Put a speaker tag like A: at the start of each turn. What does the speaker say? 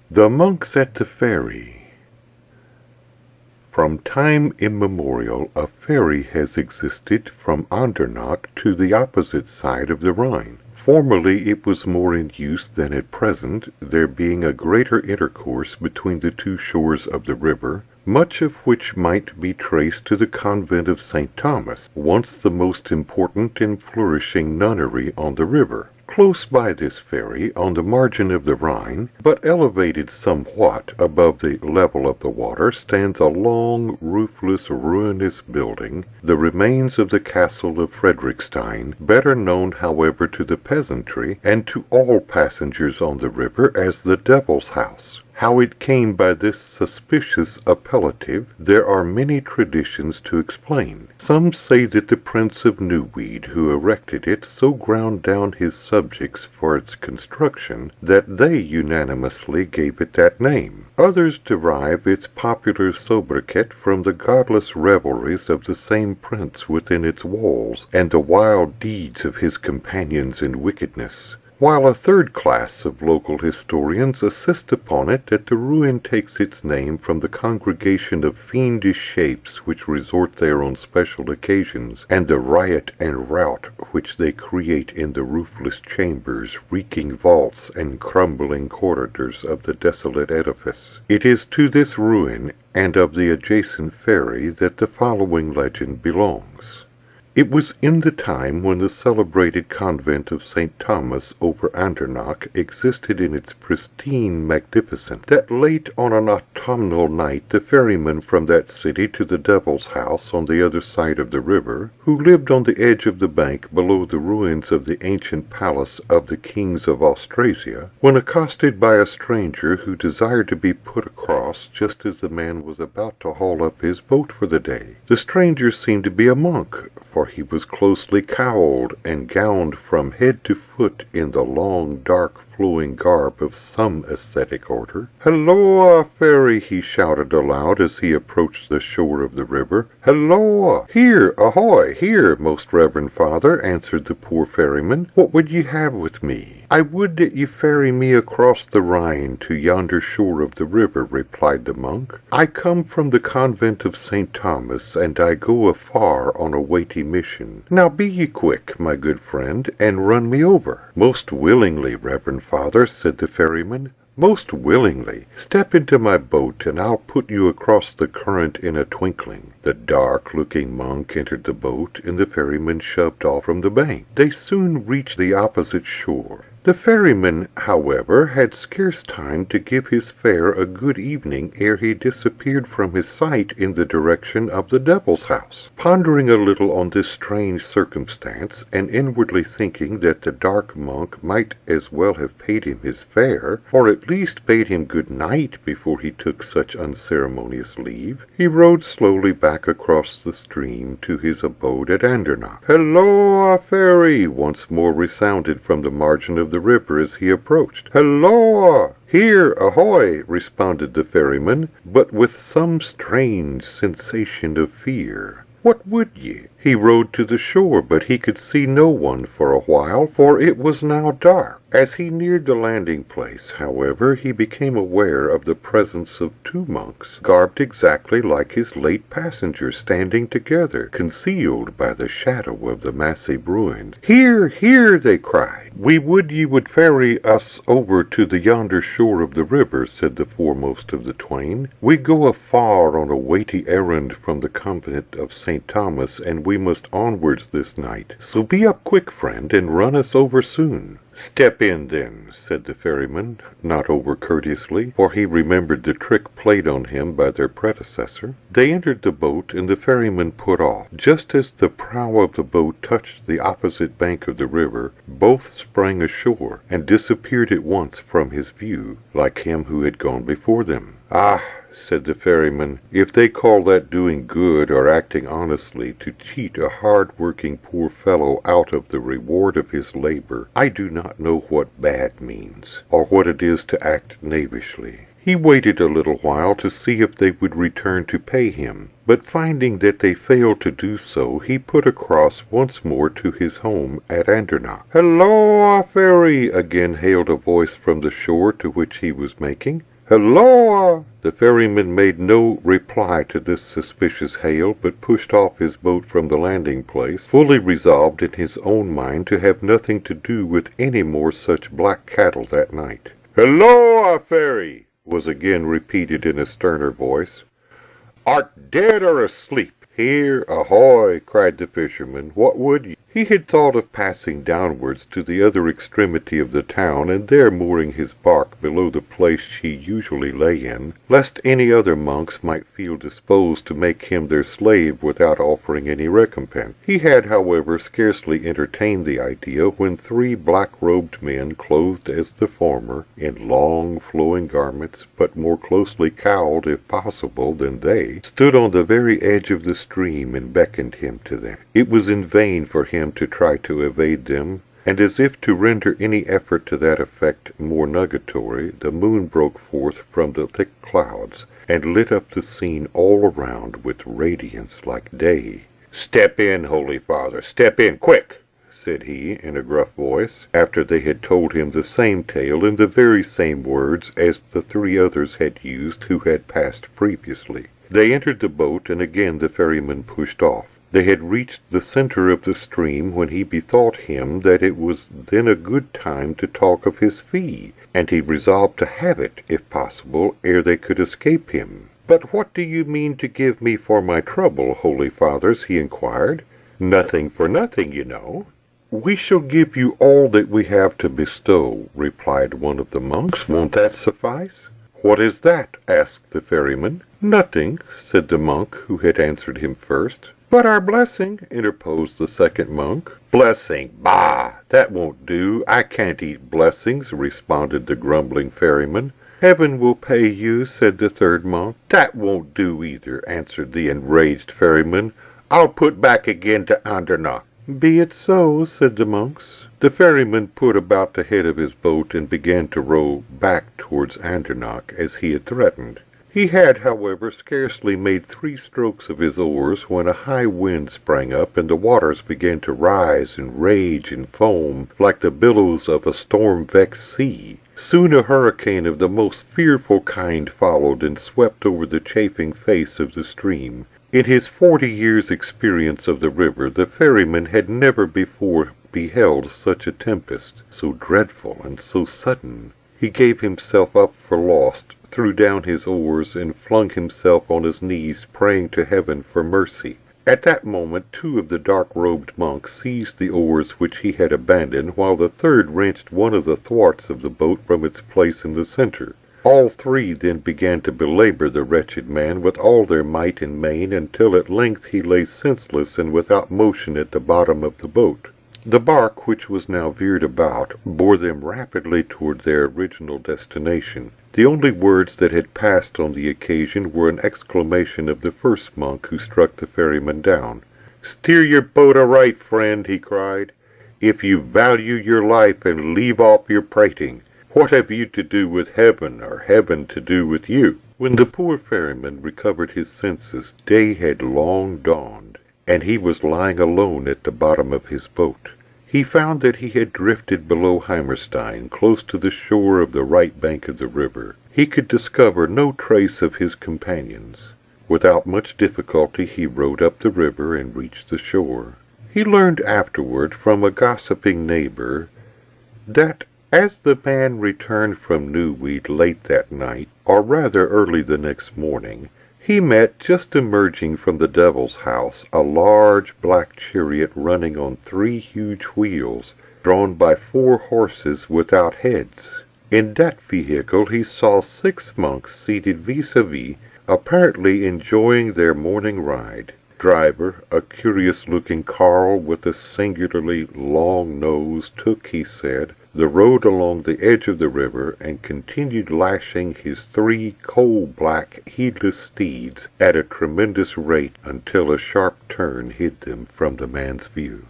A: The Monks at the Ferry. From time immemorial a ferry has existed from Andernach to the opposite side of the Rhine. Formerly it was more in use than at present, there being a greater intercourse between the two shores of the river, much of which might be traced to the convent of St. Thomas, once the most important and flourishing nunnery on the river. Close by this ferry, on the margin of the Rhine, but elevated somewhat above the level of the water, stands a long, roofless, ruinous building, the remains of the castle of Frederickstein, better known, however, to the peasantry and to all passengers on the river as the Devil's House. How it came by this suspicious appellative, there are many traditions to explain. Some say that the Prince of Neuwied, who erected it, so ground down his subjects for its construction that they unanimously gave it that name. Others derive its popular sobriquet from the godless revelries of the same prince within its walls, and the wild deeds of his companions in wickedness, while a third class of local historians insist upon it that the ruin takes its name from the congregation of fiendish shapes which resort there on special occasions, and the riot and rout which they create in the roofless chambers, reeking vaults, and crumbling corridors of the desolate edifice. It is to this ruin and of the adjacent ferry that the following legend belongs. It was in the time when the celebrated convent of St. Thomas over Andernach existed in its pristine magnificence, that late on an autumnal night the ferryman from that city to the Devil's House on the other side of the river, who lived on the edge of the bank below the ruins of the ancient palace of the kings of Austrasia, when accosted by a stranger who desired to be put across just as the man was about to haul up his boat for the day. The stranger seemed to be a monk, for he was closely cowled and gowned from head to foot in the long, dark, flowing garb of some ascetic order. "Halloa, ferry!" he shouted aloud as he approached the shore of the river. "Halloa! Here, ahoy! Here, most reverend father," answered the poor ferryman. "What would ye have with me?" "I would that ye ferry me across the Rhine to yonder shore of the river," replied the monk. "I come from the convent of St. Thomas, and I go afar on a weighty mission. Now be ye quick, my good friend, and run me over." "Most willingly, reverend father," said the ferryman. "Most willingly. Step into my boat, and I'll put you across the current in a twinkling." The dark-looking monk entered the boat, and the ferryman shoved off from the bank. They soon reached the opposite shore. The ferryman, however, had scarce time to give his fare a good evening ere he disappeared from his sight in the direction of the Devil's House. Pondering a little on this strange circumstance, and inwardly thinking that the dark monk might as well have paid him his fare, or at least bade him good night before he took such unceremonious leave, he rowed slowly back across the stream to his abode at Andernach. "Halloa, ferry!" once more resounded from the margin of the river as he approached. "Halloa! Here, ahoy!" responded the ferryman, but with some strange sensation of fear. "What would ye?" He rowed to the shore, but he could see no one for a while, for it was now dark. As he neared the landing place, however, he became aware of the presence of two monks, garbed exactly like his late passengers, standing together, concealed by the shadow of the massive ruins. "Here, here!" they cried. "We would ye would ferry us over to the yonder shore of the river," said the foremost of the twain. "We go afar on a weighty errand from the convent of St. Thomas, and we must onwards this night. So be up quick, friend, and run us over soon." "Step in, then," said the ferryman, not over-courteously, for he remembered the trick played on him by their predecessor. They entered the boat, and the ferryman put off. Just as the prow of the boat touched the opposite bank of the river, both sprang ashore, and disappeared at once from his view, like him who had gone before them. "Ah!" said the ferryman, "if they call that doing good or acting honestly to cheat a hard-working poor fellow out of the reward of his labor, I do not know what bad means, or what it is to act knavishly." He waited a little while to see if they would return to pay him, but finding that they failed to do so, he put across once more to his home at Andernach. "Halloa, ferry!" again hailed a voice from the shore to which he was making. "Helloa!" The ferryman made no reply to this suspicious hail, but pushed off his boat from the landing place, fully resolved in his own mind to have nothing to do with any more such black cattle that night. "Helloa, ferry!" was again repeated in a sterner voice. "Art dead or asleep?" "Here, ahoy!" cried the fisherman. "What would you?" He had thought of passing downwards to the other extremity of the town, and there mooring his bark below the place she usually lay in, lest any other monks might feel disposed to make him their slave without offering any recompense. He had, however, scarcely entertained the idea when 3 black-robed men, clothed as the former, in long flowing garments, but more closely cowled, if possible, than they, stood on the very edge of the stream and beckoned him to them. It was in vain for him to try to evade them, and as if to render any effort to that effect more nugatory, the moon broke forth from the thick clouds, and lit up the scene all around with radiance like day. "Step in, Holy Father, step in, quick!" said he, in a gruff voice, after they had told him the same tale in the very same words as the 3 others had used who had passed previously. They entered the boat, and again the ferryman pushed off. They had reached the center of the stream when he bethought him that it was then a good time to talk of his fee, and he resolved to have it, if possible, ere they could escape him. "But what do you mean to give me for my trouble, Holy Fathers?" he inquired. "Nothing for nothing, you know." "We shall give you all that we have to bestow," replied one of the monks. "Won't that suffice?" "What is that?" asked the ferryman. "Nothing," said the monk who had answered him first. "But our blessing," interposed the second monk. "Blessing? Bah! That won't do. I can't eat blessings," responded the grumbling ferryman. "Heaven will pay you," said the third monk. "That won't do either," answered the enraged ferryman. "I'll put back again to Andernach." "Be it so," said the monks. The ferryman put about the head of his boat and began to row back towards Andernach as he had threatened. He had, however, scarcely made 3 strokes of his oars when a high wind sprang up, and the waters began to rise and rage and foam like the billows of a storm-vexed sea. Soon a hurricane of the most fearful kind followed and swept over the chafing face of the stream. In his 40 years' experience of the river, the ferryman had never before beheld such a tempest, so dreadful and so sudden. He gave himself up for lost, threw down his oars, and flung himself on his knees, praying to heaven for mercy. At that moment 2 of the dark-robed monks seized the oars which he had abandoned, while the third wrenched one of the thwarts of the boat from its place in the center. All 3 then began to belabor the wretched man with all their might and main, until at length he lay senseless and without motion at the bottom of the boat. The bark, which was now veered about, bore them rapidly toward their original destination. The only words that had passed on the occasion were an exclamation of the first monk who struck the ferryman down. "Steer your boat aright, friend," he cried, "if you value your life, and leave off your prating. What have you to do with heaven, or heaven to do with you?" When the poor ferryman recovered his senses, day had long dawned, and he was lying alone at the bottom of his boat. He found that he had drifted below Heimerstein, close to the shore of the right bank of the river. He could discover no trace of his companions. Without much difficulty he rowed up the river and reached the shore. He learned afterward from a gossiping neighbor that as the man returned from Newweed late that night, or rather early the next morning, he met, just emerging from the Devil's House, a large black chariot running on 3 huge wheels, drawn by 4 horses without heads. In that vehicle he saw 6 monks seated vis-à-vis, apparently enjoying their morning ride. Driver, a curious-looking carle with a singularly long nose, took, he said, the road along the edge of the river, and continued lashing his 3 coal-black, heedless steeds at a tremendous rate until a sharp turn hid them from the man's view.